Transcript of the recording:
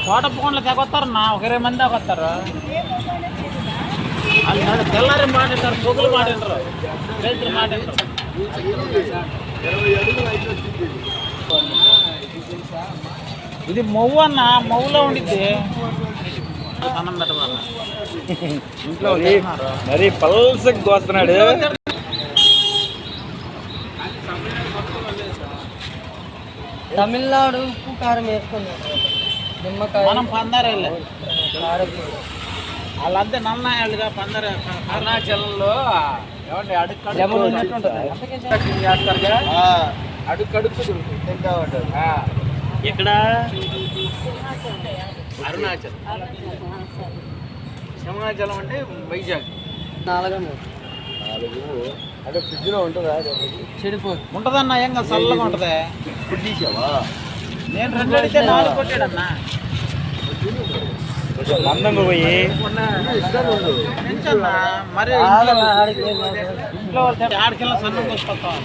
కోట పొండ్లు తెగొస్తారు నా ఒక 20 మంది దాకొస్తారు. వాళ్ళు తెల్లారి మాట్లాడతారు, పొగులు మాట్లాడరు, రైతులు మాట్లాడరు. ఇది మొవ్వు అన్న, మొవ్వులో ఉండిద్ది. అన్నం పెట్టమన్న ఇంట్లో మరి పల్సకి కోస్తున్నాడు. తమిళనాడు ఉప్పు కారం వేసుకున్నాడు. నిమ్మకాయ మనం పందారు వాళ్ళంతే నల్లనాయాలుగా పందారు. అరుణాచలంలో ఏమంటే అడుగు తింటా ఉంటారు. ఎక్కడ అరుణాచల్, సింహాచలం అంటే వైజాగ్. 4 అంటే ఫ్రిడ్జ్లో ఉంటుందా? చెడిపోదు ఉంటుందన్న, ఏం కాదు, చల్లగా ఉంటుంది. ఫుడ్ తీసావా? నేను 2 అడిగితే 4 కొట్టాడన్నా. మందంగా పోయి పెంచన్నా మరి ఇంట్లో ఆడికెళ్ళి సన్నం కోసుకొస్తాం.